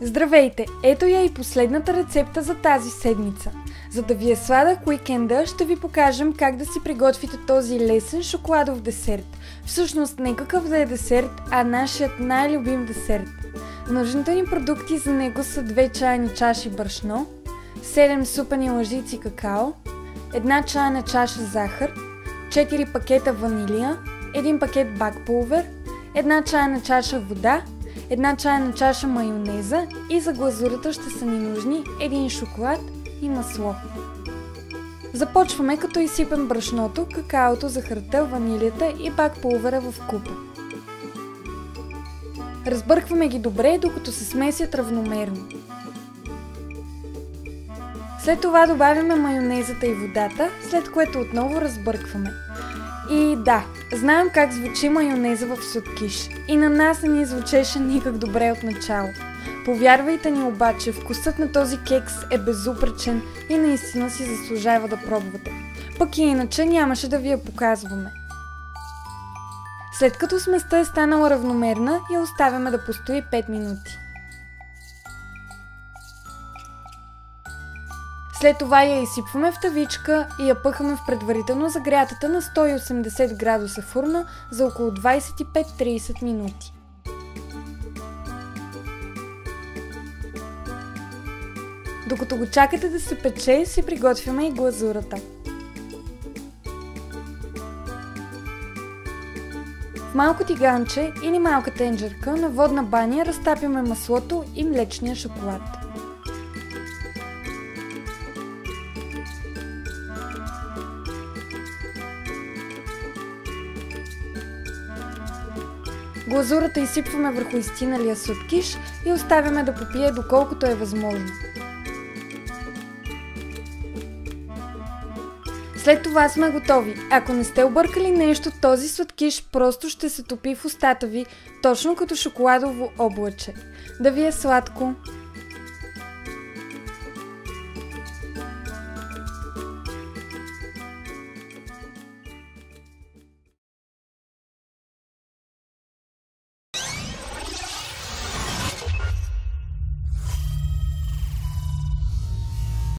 Здравейте! Ето я и последната рецепта за тази седмица. За да ви е сладък уикенда, ще ви покажем как да си приготвите този лесен шоколадов десерт. Всъщност не какъв да е десерт, а нашият най-любим десерт. Нужните ни продукти за него са 2 чайни чаши брашно, 7 супени лъжици какао, 1 чайна чаша захар, 4 пакета ванилия, 1 пакет бакпулвер, 1 чайна чаша вода, 1 чайна чаша майонеза и за глазурата ще са ни нужни 1 шоколад и масло. Започваме като изсипем брашното, какаото, захарта, ванилията и бакпулвера в купа. Разбъркваме ги добре, докато се смесят равномерно. След това добавяме майонезата и водата, след което отново разбъркваме. И да, знаем как звучи майонеза в сладкиш. И на нас не ни звучеше никак добре от начало. Повярвайте ни обаче, вкусът на този кекс е безупречен и наистина си заслужава да пробвате. Пък и иначе нямаше да ви я показваме. След като сместа е станала равномерна, я оставяме да постои 5 минути. След това я изсипваме в тавичка и я пъхаме в предварително загрятата на 180 градуса фурна за около 25-30 минути. Докато го чакате да се пече, си приготвяме и глазурата. В малко тиганче или малка тенджерка на водна баня разтапяме маслото и млечния шоколад. Глазурата изсипваме върху изстиналия сладкиш и оставяме да попие доколкото е възможно. След това сме готови. Ако не сте объркали нещо, този сладкиш просто ще се топи в устата ви, точно като шоколадово облаче. Да ви е сладко!